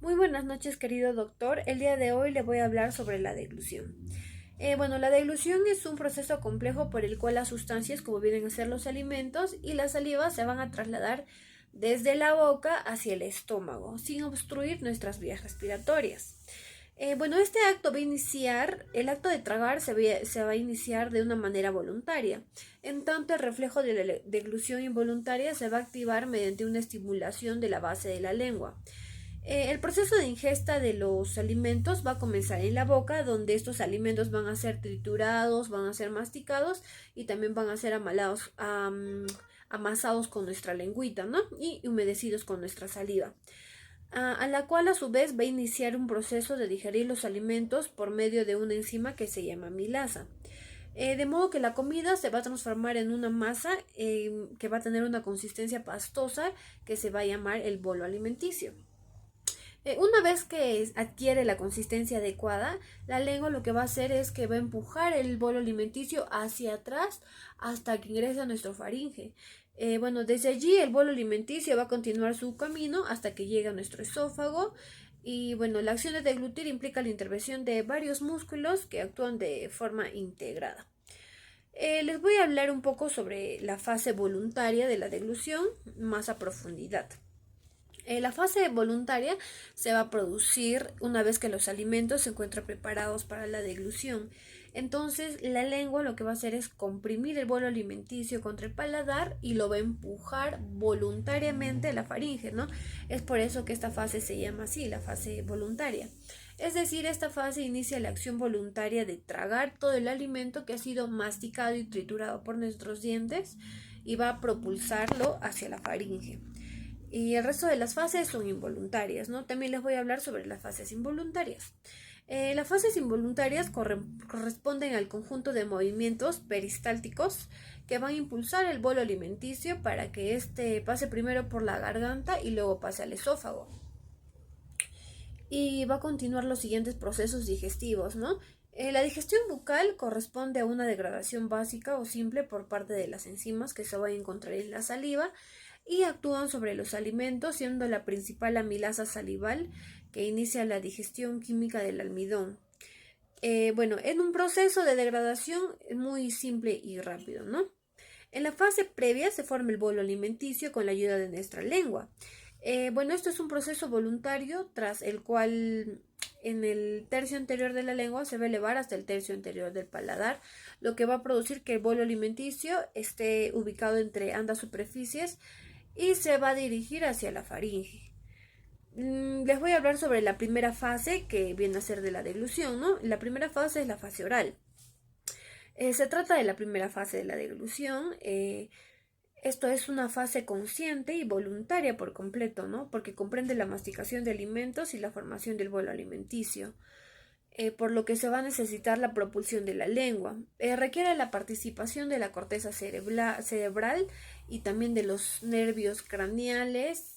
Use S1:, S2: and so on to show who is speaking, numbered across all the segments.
S1: Muy buenas noches, querido doctor. El día de hoy le voy a hablar sobre la deglución. La deglución es un proceso complejo por el cual las sustancias, como vienen a ser los alimentos y la saliva, se van a trasladar desde la boca hacia el estómago, sin obstruir nuestras vías respiratorias. Este acto va a iniciar, el acto de tragar se va a iniciar de una manera voluntaria. En tanto, el reflejo de la deglución involuntaria se va a activar mediante una estimulación de la base de la lengua. El proceso de ingesta de los alimentos va a comenzar en la boca, donde estos alimentos van a ser triturados, van a ser masticados y también van a ser amasados con nuestra lengüita, ¿no? Y humedecidos con nuestra saliva. A la cual a su vez va a iniciar un proceso de digerir los alimentos por medio de una enzima que se llama milasa. De modo que la comida se va a transformar en una masa que va a tener una consistencia pastosa que se va a llamar el bolo alimenticio. Una vez que adquiere la consistencia adecuada, la lengua lo que va a hacer es que va a empujar el bolo alimenticio hacia atrás hasta que ingrese a nuestro faringe. Desde allí el bolo alimenticio va a continuar su camino hasta que llegue a nuestro esófago. Y bueno, la acción de deglutir implica la intervención de varios músculos que actúan de forma integrada. Les voy a hablar un poco sobre la fase voluntaria de la deglución más a profundidad. La fase voluntaria se va a producir una vez que los alimentos se encuentran preparados para la deglución. Entonces, la lengua lo que va a hacer es comprimir el bolo alimenticio contra el paladar y lo va a empujar voluntariamente a la faringe, ¿no? Es por eso que esta fase se llama así, la fase voluntaria. Es decir, esta fase inicia la acción voluntaria de tragar todo el alimento que ha sido masticado y triturado por nuestros dientes y va a propulsarlo hacia la faringe. Y el resto de las fases son involuntarias, ¿no? También les voy a hablar sobre las fases involuntarias. Las fases involuntarias corresponden al conjunto de movimientos peristálticos que van a impulsar el bolo alimenticio para que éste pase primero por la garganta y luego pase al esófago. Y va a continuar los siguientes procesos digestivos, ¿no? La digestión bucal corresponde a una degradación básica o simple por parte de las enzimas que se van a encontrar en la saliva y actúan sobre los alimentos, siendo la principal amilasa salival que inicia la digestión química del almidón. En un proceso de degradación muy simple y rápido, ¿no? En la fase previa se forma el bolo alimenticio con la ayuda de nuestra lengua. Esto es un proceso voluntario tras el cual en el tercio anterior de la lengua se va a elevar hasta el tercio anterior del paladar, lo que va a producir que el bolo alimenticio esté ubicado entre ambas superficies y se va a dirigir hacia la faringe. Les voy a hablar sobre la primera fase que viene a ser de la deglución, ¿no? La primera fase es la fase oral. Se trata de la primera fase de la deglución. Esto es una fase consciente y voluntaria por completo, ¿no? Porque comprende la masticación de alimentos y la formación del bolo alimenticio, por lo que se va a necesitar la propulsión de la lengua. Requiere la participación de la corteza cerebral y también de los nervios craneales,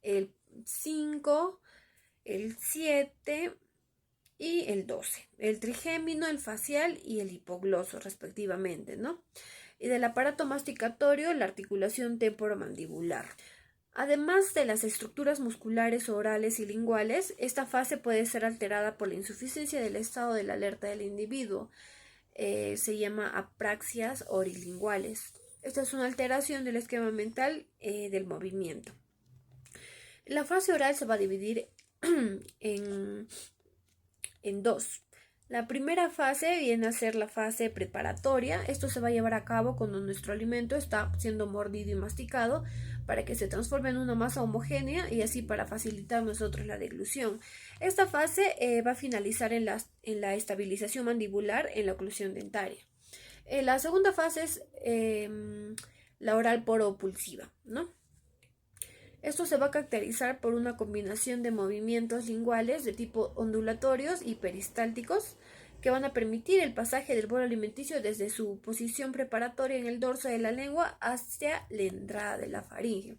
S1: el 5, el 7 y el 12, el trigémino, el facial y el hipogloso respectivamente, ¿no? Y del aparato masticatorio, la articulación temporomandibular. Además de las estructuras musculares orales y linguales, esta fase puede ser alterada por la insuficiencia del estado de la alerta del individuo. Se llama apraxias orilinguales. Esta es una alteración del esquema mental del movimiento. La fase oral se va a dividir en dos. La primera fase viene a ser la fase preparatoria. Esto se va a llevar a cabo cuando nuestro alimento está siendo mordido y masticado para que se transforme en una masa homogénea y así para facilitar nosotros la deglución. Esta fase va a finalizar en la estabilización mandibular en la oclusión dentaria. La segunda fase es la oral poropulsiva, ¿no? Esto se va a caracterizar por una combinación de movimientos linguales de tipo ondulatorios y peristálticos que van a permitir el pasaje del bolo alimenticio desde su posición preparatoria en el dorso de la lengua hacia la entrada de la faringe.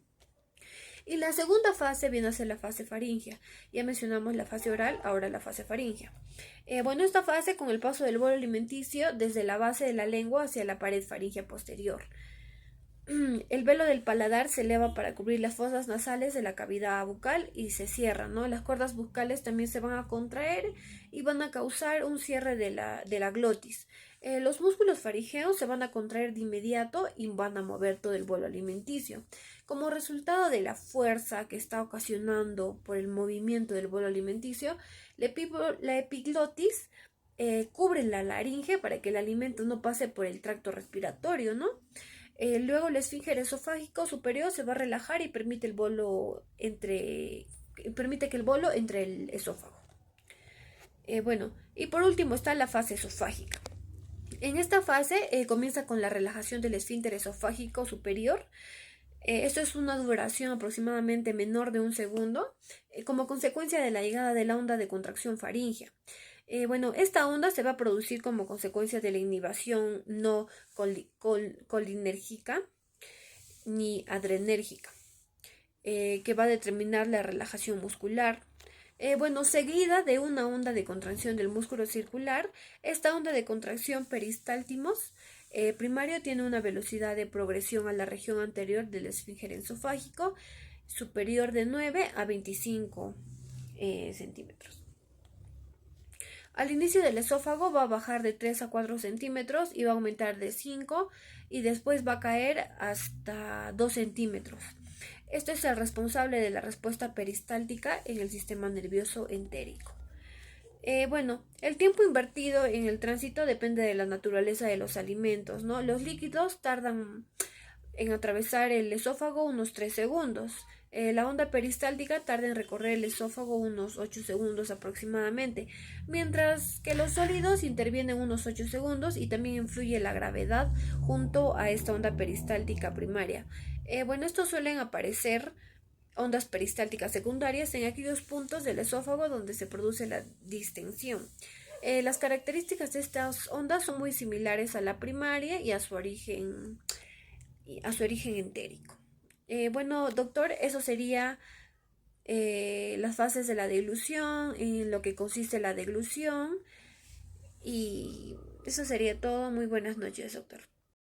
S1: Y la segunda fase viene a ser la fase faringea. Ya mencionamos la fase oral, ahora la fase faringea. Esta fase con el paso del bolo alimenticio desde la base de la lengua hacia la pared faríngea posterior. El velo del paladar se eleva para cubrir las fosas nasales de la cavidad bucal y se cierra, ¿no? Las cuerdas bucales también se van a contraer y van a causar un cierre de la glotis. Los músculos faringeos se van a contraer de inmediato y van a mover todo el bolo alimenticio. Como resultado de la fuerza que está ocasionando por el movimiento del bolo alimenticio, la epiglotis cubre la laringe para que el alimento no pase por el tracto respiratorio, ¿no? Luego el esfínter esofágico superior se va a relajar y permite que el bolo entre el esófago. Bueno, y por último está la fase esofágica. En esta fase comienza con la relajación del esfínter esofágico superior. Esto es una duración aproximadamente menor de un segundo, como consecuencia de la llegada de la onda de contracción faríngea. Bueno, esta onda se va a producir como consecuencia de la inhibición no colinérgica ni adrenérgica, que va a determinar la relajación muscular. Bueno, seguida de una onda de contracción del músculo circular, esta onda de contracción peristáltimos primario tiene una velocidad de progresión a la región anterior del esfínter esofágico superior de 9 a 25 centímetros. Al inicio del esófago va a bajar de 3 a 4 centímetros y va a aumentar de 5 y después va a caer hasta 2 centímetros. Esto es el responsable de la respuesta peristáltica en el sistema nervioso entérico. Bueno, el tiempo invertido en el tránsito depende de la naturaleza de los alimentos, ¿no? Los líquidos tardan en atravesar el esófago unos 3 segundos. La onda peristáltica tarda en recorrer el esófago unos 8 segundos aproximadamente, mientras que los sólidos intervienen unos 8 segundos y también influye la gravedad junto a esta onda peristáltica primaria. Bueno, estos suelen aparecer ondas peristálticas secundarias en aquellos puntos del esófago donde se produce la distensión. Las características de estas ondas son muy similares a la primaria y a su origen entérico. Bueno, doctor, eso sería las fases de la deglución, en lo que consiste la deglución, y eso sería todo. Muy buenas noches, doctor.